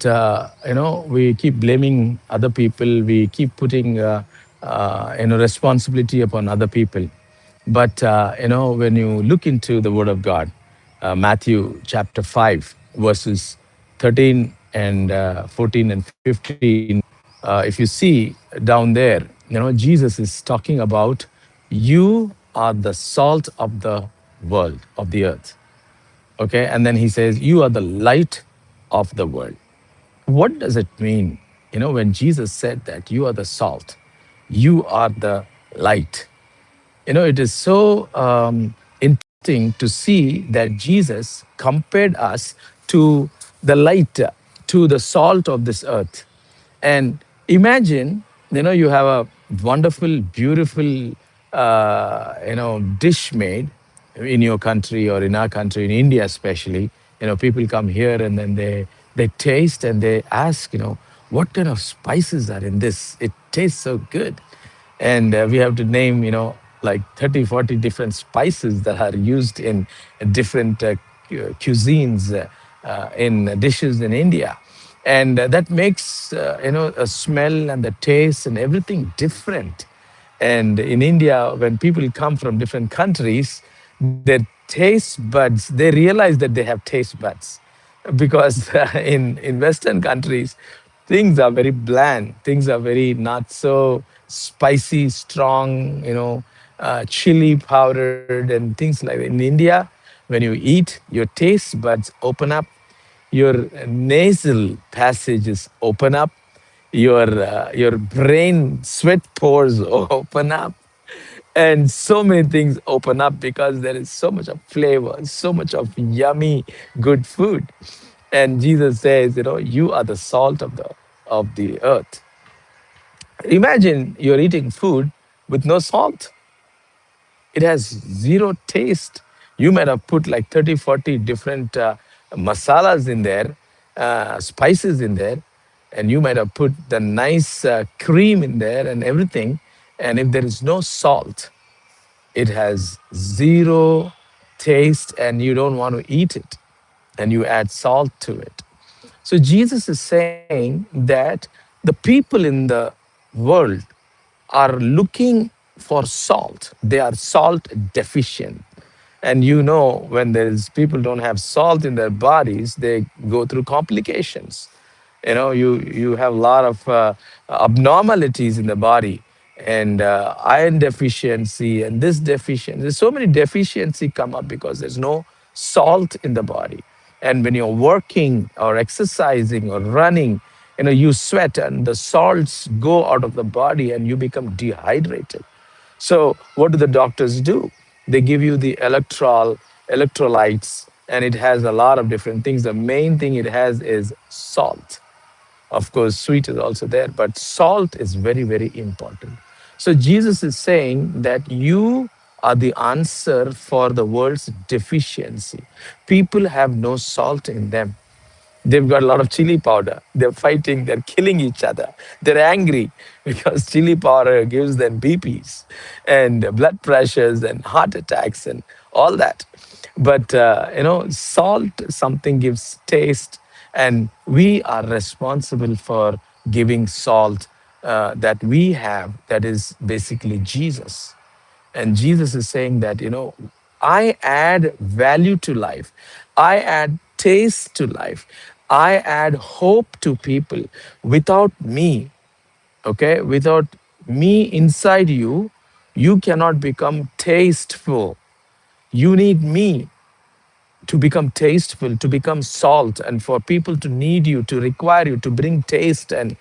we keep blaming other people. We keep putting, responsibility upon other people. But, when you look into the Word of God, Matthew chapter 5, verses 13 and 14 and 15, if you see down there, Jesus is talking about you are the salt of the world, of the earth. Okay. And then he says, you are the light of the world. What does it mean? When Jesus said that you are the salt, you are the light. It is so interesting to see that Jesus compared us to the light, to the salt of this earth. And imagine, you have a wonderful, beautiful, dish made in your country or in our country, in India especially. People come here and then they taste and they ask, what kind of spices are in this? It tastes so good. And we have to name, like 30, 40 different spices that are used in different cuisines, in dishes in India. And that makes, a smell and the taste and everything different. And in India, when people come from different countries, their taste buds, they realize that they have taste buds. Because in Western countries, things are very bland, things are very not so spicy, strong, chili powdered and things like that. In India, when you eat, your taste buds open up, your nasal passages open up, your brain sweat pores open up, and so many things open up because there is so much of flavor, so much of yummy good food. And Jesus says, you are the salt of the earth. Imagine you're eating food with no salt. It has zero taste. You might have put like 30, 40 different masalas in there, spices in there, and you might have put the nice cream in there and everything. And if there is no salt, it has zero taste and you don't want to eat it. And you add salt to it. So Jesus is saying that the people in the world are looking for salt. They are salt deficient. And when there's people don't have salt in their bodies, they go through complications. You have a lot of abnormalities in the body, and iron deficiency and this deficiency. There's so many deficiency come up because there's no salt in the body. And when you're working or exercising or running, you sweat and the salts go out of the body and you become dehydrated. So what do the doctors do? They give you the electrolytes, and it has a lot of different things. The main thing it has is salt. Of course, sweet is also there, but salt is very, very important. So Jesus is saying that you are the answer for the world's deficiency. People have no salt in them. They've got a lot of chili powder. They're fighting, they're killing each other. They're angry because chili powder gives them BPs and blood pressures and heart attacks and all that. But, salt, something gives taste, and we are responsible for giving salt that we have, that is basically Jesus. And Jesus is saying that, I add value to life. I add taste to life. I add hope to people. Without me, okay, without me inside you, you cannot become tasteful. You need me to become tasteful, to become salt, and for people to need you, to require you, to bring taste and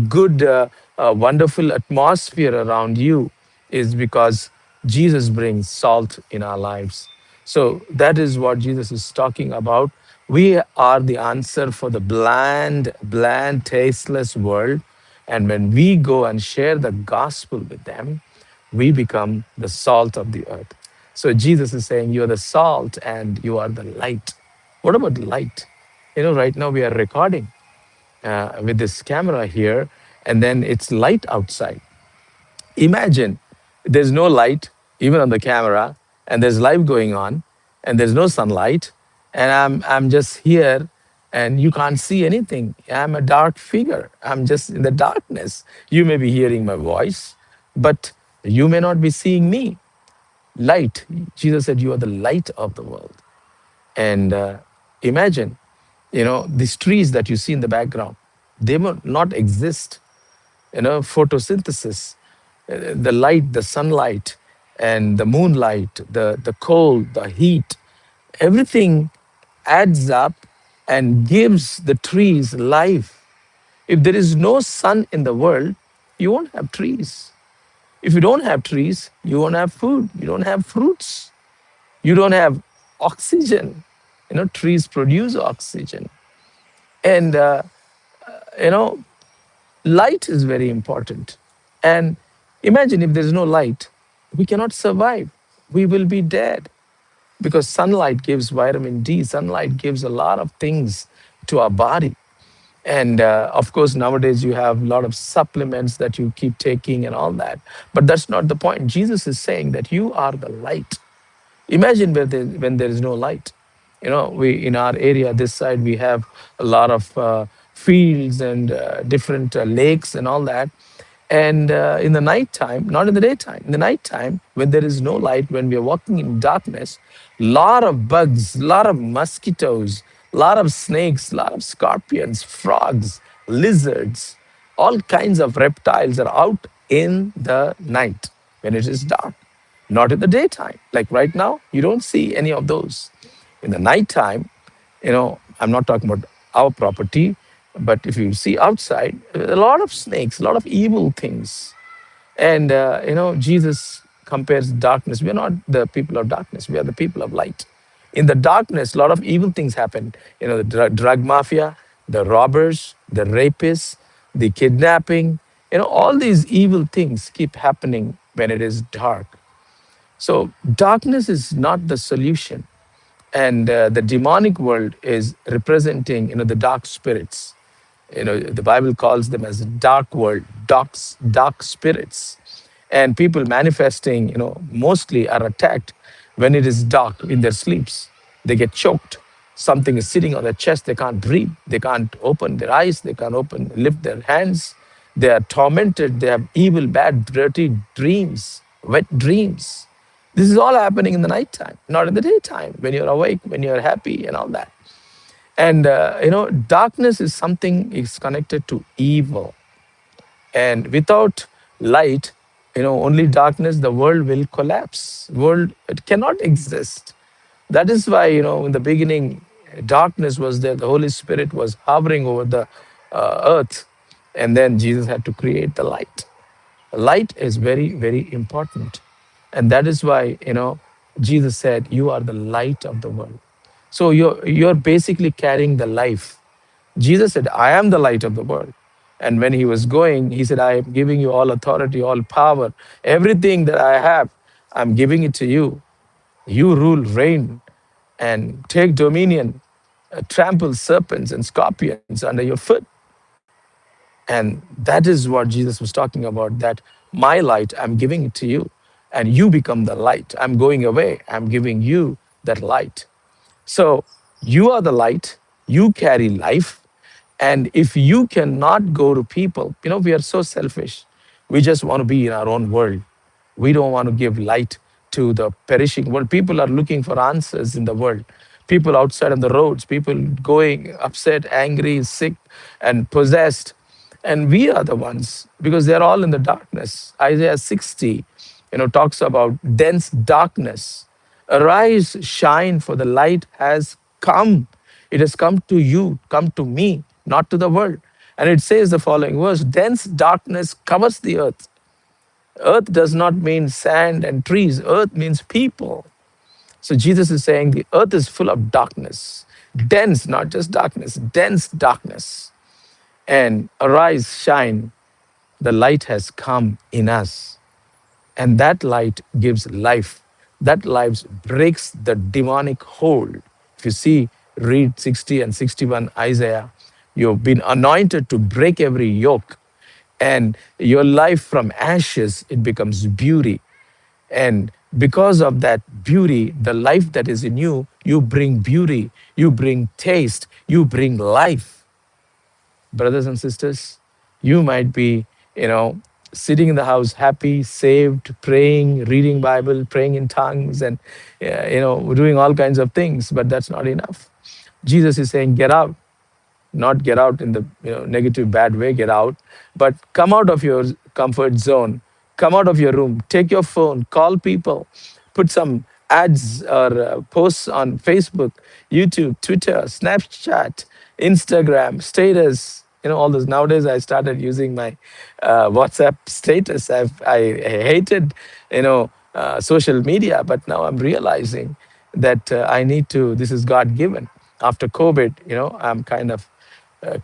good, wonderful atmosphere around you, is because Jesus brings salt in our lives. So that is what Jesus is talking about. We are the answer for the bland, tasteless world. And when we go and share the gospel with them, we become the salt of the earth. So Jesus is saying, you are the salt and you are the light. What about light? Right now we are recording with this camera here, and then it's light outside. Imagine there's no light, even on the camera, and there's life going on, and there's no sunlight, and I'm just here and you can't see anything. I'm a dark figure. I'm just in the darkness. You may be hearing my voice, but you may not be seeing me. Light. Jesus said, "You are the light of the world." And imagine, these trees that you see in the background, they will not exist. Photosynthesis, the light, the sunlight, and the moonlight, the cold, the heat, everything adds up and gives the trees life. If there is no sun in the world, you won't have trees. If you don't have trees, you won't have food. You don't have fruits. You don't have oxygen. Trees produce oxygen. And, you know, light is very important. And imagine if there's no light, we cannot survive. We will be dead because sunlight gives vitamin D. Sunlight gives a lot of things to our body. And of course, nowadays you have a lot of supplements that you keep taking and all that. But that's not the point. Jesus is saying that you are the light. Imagine when there is no light. We in our area, this side, we have a lot of fields and different lakes and all that. And in the nighttime, not in the daytime, in the nighttime, when there is no light, when we are walking in darkness, lot of bugs, lot of mosquitoes, lot of snakes, lot of scorpions, frogs, lizards, all kinds of reptiles are out in the night when it is dark, not in the daytime. Like right now, you don't see any of those. In the nighttime, I'm not talking about our property, but if you see outside, a lot of snakes, a lot of evil things. And, Jesus compares darkness. We are not the people of darkness, we are the people of light. In the darkness, a lot of evil things happen. The drug mafia, the robbers, the rapists, the kidnapping, all these evil things keep happening when it is dark. So, darkness is not the solution. And the demonic world is representing, the dark spirits. The Bible calls them as a dark world, dark spirits. And people manifesting, mostly are attacked when it is dark in their sleeps. They get choked. Something is sitting on their chest. They can't breathe. They can't open their eyes. They can't lift their hands. They are tormented. They have evil, bad, dirty dreams, wet dreams. This is all happening in the nighttime, not in the daytime, when you're awake, when you're happy, and all that. And darkness is something is connected to evil. And without light, only darkness, the world will collapse. World, it cannot exist. That is why, in the beginning, darkness was there. The Holy Spirit was hovering over the earth. And then Jesus had to create the light. Light is very, very important. And that is why, Jesus said, "You are the light of the world." So you're basically carrying the life. Jesus said, "I am the light of the world." And when he was going, he said, "I am giving you all authority, all power, everything that I have, I'm giving it to you. You rule, reign, and take dominion, trample serpents and scorpions under your foot." And that is what Jesus was talking about, that my light, I'm giving it to you, and you become the light. I'm going away, I'm giving you that light. So you are the light, you carry life. And if you cannot go to people, we are so selfish. We just want to be in our own world. We don't want to give light to the perishing world. People are looking for answers in the world. People outside on the roads, people going upset, angry, sick, and possessed. And we are the ones because they're all in the darkness. Isaiah 60, talks about dense darkness. Arise, shine, for the light has come. It has come to you, come to me, not to the world. And it says the following verse: dense darkness covers the earth. Earth does not mean sand and trees, earth means people. So Jesus is saying the earth is full of darkness, dense, not just darkness, dense darkness. And arise, shine, the light has come in us. And that light gives life. That life breaks the demonic hold. If you see, read 60 and 61 Isaiah, you've been anointed to break every yoke. And your life from ashes, it becomes beauty. And because of that beauty, the life that is in you, You bring beauty. You bring taste. You bring life. Brothers and sisters, you might be, you know, sitting in the house happy, saved, praying, reading Bible, praying in tongues, and, doing all kinds of things, but that's not enough. Jesus is saying, get out, not get out in the negative bad way, get out, but come out of your comfort zone, come out of your room, take your phone, call people, put some ads or posts on Facebook, YouTube, Twitter, Snapchat, Instagram, status, all those. Nowadays I started using my WhatsApp status. I hated social media, but now I'm realizing that I need to, this is God given. After COVID, I'm kind of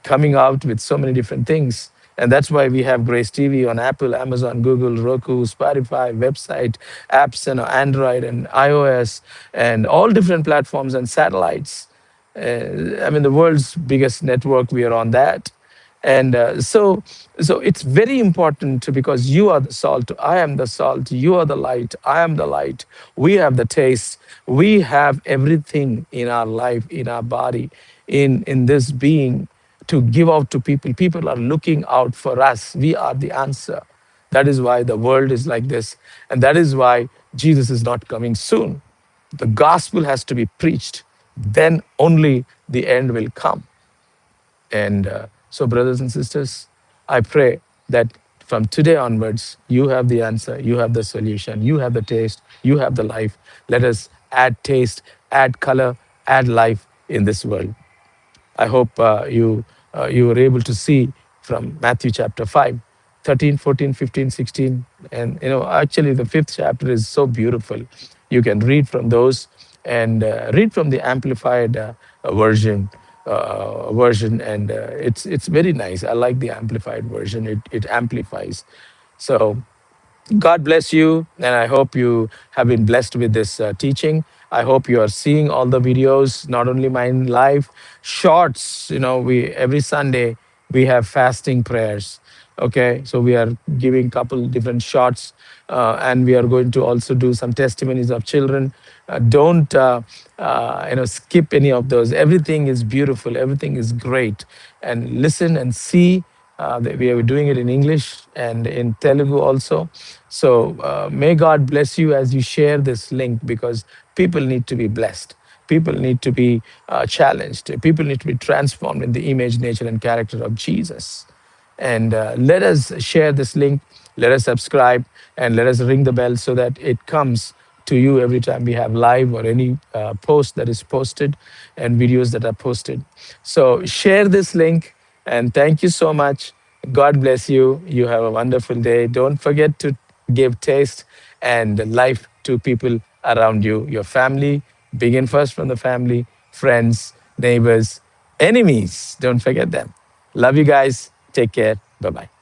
coming out with so many different things. And that's why we have Grace TV on Apple, Amazon, Google, Roku, Spotify, website, apps, and Android and iOS, and all different platforms and satellites. I mean, the world's biggest network, we are on that. And so it's very important because you are the salt, I am the salt, you are the light, I am the light, we have the taste, we have everything in our life, in our body, in this being to give out to people. People are looking out for us. We are the answer. That is why the world is like this. And that is why Jesus is not coming soon. The gospel has to be preached. Then only the end will come. And so, brothers and sisters, I pray that from today onwards, you have the answer, you have the solution, you have the taste, you have the life. Let us add taste, add color, add life in this world. I hope you were able to see from Matthew chapter 5, 13, 14, 15, 16. And actually the fifth chapter is so beautiful. You can read from those and read from the amplified version, and it's very nice. I like the amplified version. It amplifies. So God bless you, and I hope you have been blessed with this teaching. I hope you are seeing all the videos, not only mine live, shorts. We every Sunday we have fasting prayers. Okay, so we are giving couple different shots, and we are going to also do some testimonies of children. Don't skip any of those. Everything is beautiful. Everything is great, and listen and see. We are doing it in English and in Telugu also. So may God bless you as you share this link, because people need to be blessed. People need to be challenged. People need to be transformed in the image, nature, and character of Jesus. And let us share this link. Let us subscribe and let us ring the bell so that it comes to you every time we have live or any post that is posted and videos that are posted. So share this link, and thank you so much. God bless you. You have a wonderful day. Don't forget to give taste and life to people around you, your family. Begin first from the family, friends, neighbors, enemies. Don't forget them. Love you guys. Take care. Bye bye.